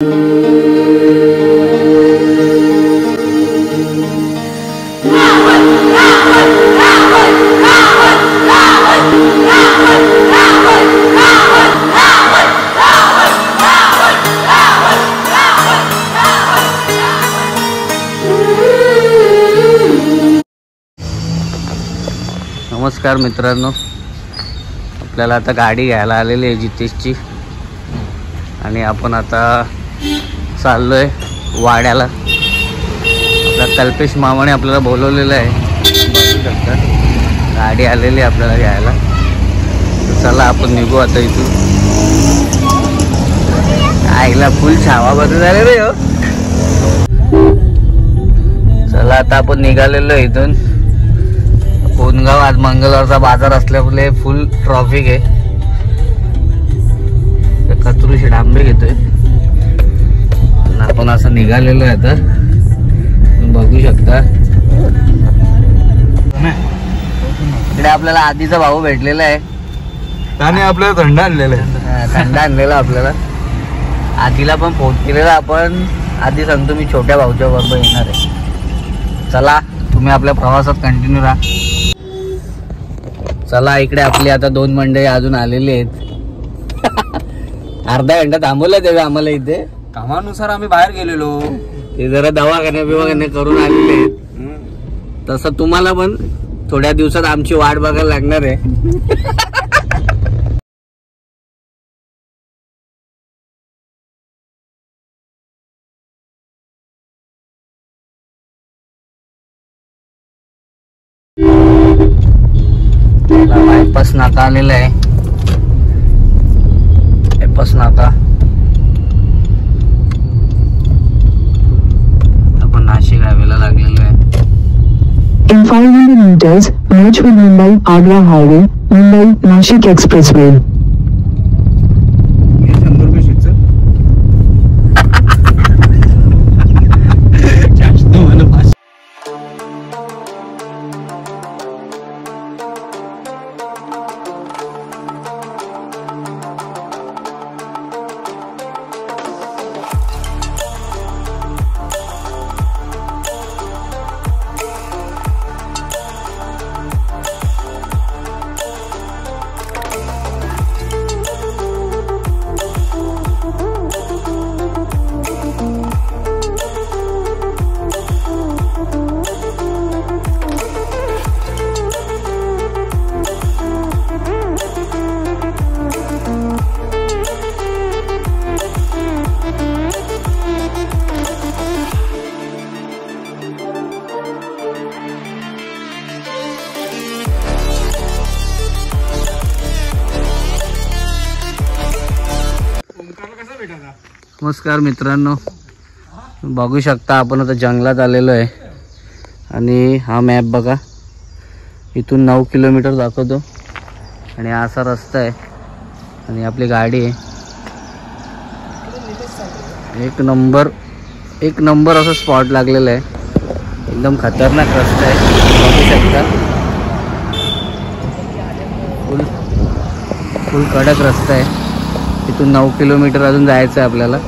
नमस्कार मित्रांनो, आपल्याला आता गाडी घ्यायला आलेली आहे जितेशची आणि आपण आता चाललोय वाड्याला. आपला कल्पेश मामाने आपल्याला बोलवलेलं आहे, बघू शकता गाडी आलेली आहे आपल्याला घ्यायला. तर चला आपण निघू आता इथून. आईला फुल छावा बदल झाले रे हो. चला आता आपण निघालेलो इथून. कोणगाव आज मंगळवारचा बाजार असल्यामुळे फुल ट्रॉफिक आहे. कचरूशी डांबे घेतोय आणि आपण असं निघालेलो आहे आता. बघू शकता इकडे आपल्याला आधीचा भाऊ भेटलेला आहे त्याने आपल्याला थंड आणलेला आहे. थंड आणलेला आपल्याला. आधीला पण फोन केलेला आपण. आधी सांगतो मी छोट्या भाऊच्या बरोबर येणार आहे. चला तुम्ही आपल्या प्रवासात कंटिन्यू राहा. चला इकडे आपली आता 2 मंडळी अजून आलेली आहेत. अर्धा घंटा थांबवलं तेव्हा आम्हाला इथे. कामानुसार आम्ही बाहेर गेलेलो. ते जरा दवाखाने करून आलेले आहेत. तसं तुम्हाला पण थोड्या दिवसात आमची वाट बघायला लागणार आहे. बायपास नाका आलेला आहे. बायपास नाका. आपण नाशिक हायवेला लागलेलो आहे. In 500 meters, merge with Mumbai-Agra highway, Mumbai-Nashik expressway. नमस्कार मित्रांनो, बघू शकता आपण आता जंगलात आलेलो आहे. आणि हा मॅप बघा, इथून 9 किलोमीटर दाखवतो आणि असा रस्ता आहे आणि आपली गाडी आहे. एक नंबर असं स्पॉट लागलेलं आहे. एकदम खतरनाक रस्ता आहे, बघू शकता. फुल कडक रस्ता आहे. इथून 9 किलोमीटर अजून जायचं आहे आपल्याला.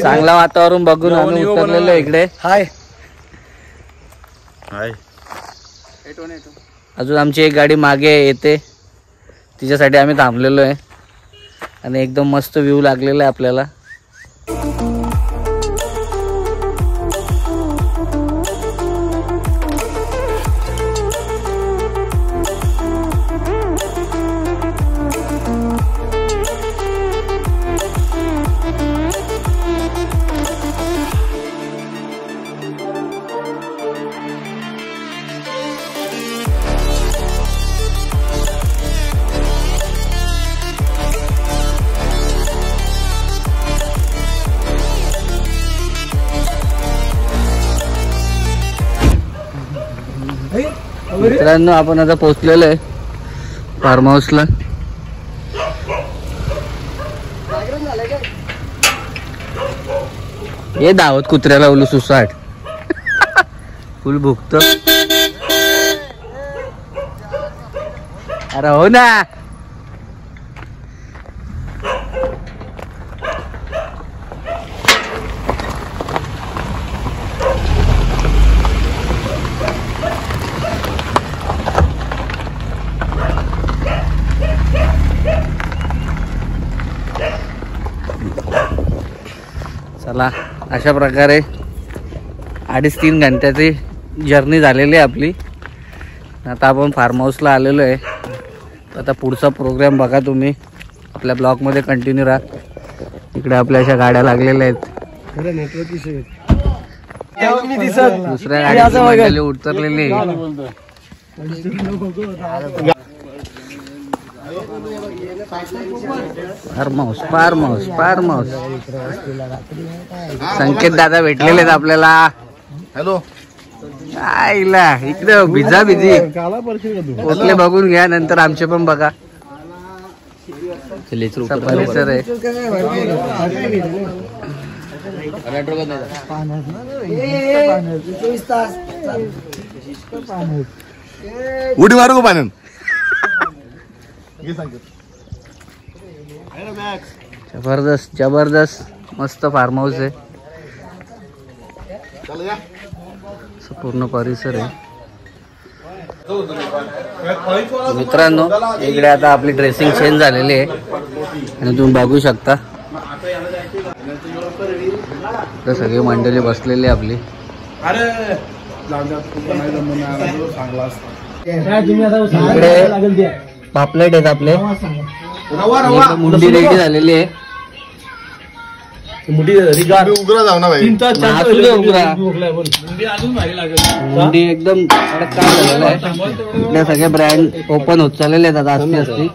चांगला वातावरण बघून आम्ही उतरलेलो इकडे. हाय हाय. अजून आमची एक गाडी मागे येते, तिच्यासाठी आम्ही थांबलेलो आहे आणि एकदम मस्त व्ह्यू लागलेला आहे आपल्याला. मित्रांनो आपण आता पोहोचलेलो आहे फार्म हाऊसला. ये दावत कुत्र्याला बोलू सुसाट. फुल भुकत. अरे हो ना. चला, अशा प्रकारे 2.5-3 घंट्याची जर्नी झालेली आहे आपली. आता आपण फार्म हाऊसला आलेलो आहे. आता पुढचा प्रोग्राम बघा तुम्ही, आपल्या ब्लॉगमध्ये कंटिन्यू राहा. इकडे आपल्या अशा गाड्या लागलेल्या आहेत. दुसऱ्या गाड्याची मंडळी उतरलेली आहे. Form house. संकेत दादा भेटलेले आहेत आपल्याला. हॅलो. आईला इकडे भिजा पोचले बघून घ्या, नंतर आमचे पण बघा. परिसर आहे. उडी मारू का पाण्यात? जबरदस्त मस्त फार्म हाऊस आहे. पूर्ण परिसर आहे. मित्रांनो, इकडे आता आपली ड्रेसिंग चेंज झालेली आहे आणि तुम्ही बघू शकता तर सगळी मंडळी बसलेली आहे आपली. इकडे पापलेट आहेत आपले. मुंडी रेडी झालेली आहे. उघडा जाऊ ना भाई. मुंडी एकदम कडक काम झालेलं आहे. इकडे सगळे ब्रँड ओपन होत चाललेले आहेत आता असती.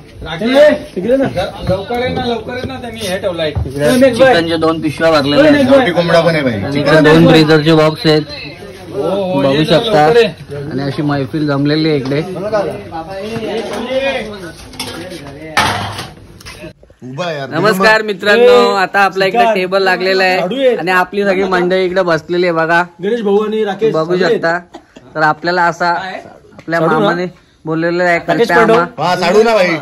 चिकनचे 2 पिशव्या भरलेल्या आहेत. कोंबडा पण आहे भाई. आणि इकडे 2 फ्रीजरचे बॉक्स आहेत, बघू शकता. आणि अशी मैफिल जमलेली आहे इकडे. नमस्कार मित्रांनो, आता आपला इकडे टेबल लागलेला आहे आणि आपली सगळी मंडळी इकडे बसलेली आहे बघा. गणेश भाऊ आणि राकेश बघू शकता. तर आपल्याला असा आपल्या मामाने बोललेलं आहे साडू ना भाई.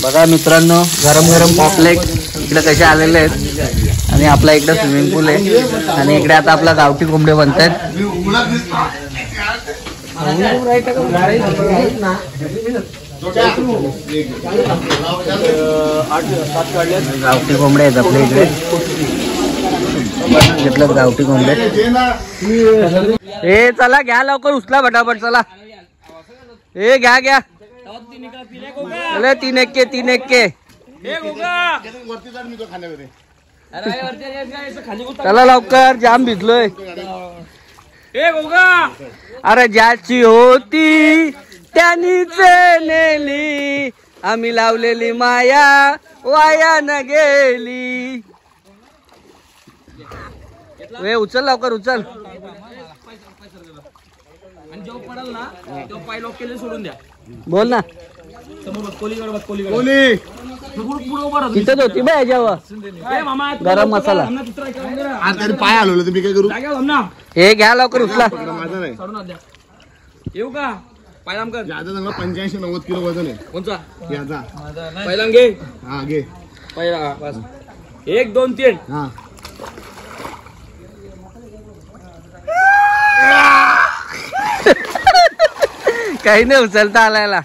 बघा मित्रांनो, गरम गरम पॉपलेट इकडे कसे आलेले आहेत. आणि आपला इकडे स्विमिंग पूल आहे. आणि इकडे आता आपला गावठी कोंबडे बनतात. गावठी कोंबडे आहेत आपल्या इकडे. घेतलं गावठी कोंबडे. ए चला घ्या लवकर, उचला फटाफट. चला ए घ्या. चला 3 1 चला लवकर, जाम भिजलोय. अरे ज्याची होती त्यानीच नेली, आम्ही लावलेली माया वाया न गेली. वे उचल लवकर, उचल. बोल ना. तिथंच होती बा याच्यावर गरम मसाला. पाय हलवलं तुम्ही काय करू? हे घ्या लवकर, उचला. येऊ का? पायलाम कर. 85-90 किलो वजन आहे. कोणचा? याचा. पायलाम घे. हा घे. पहिला बस. 1 2 3. हा. काही नाही उचलता आलायला.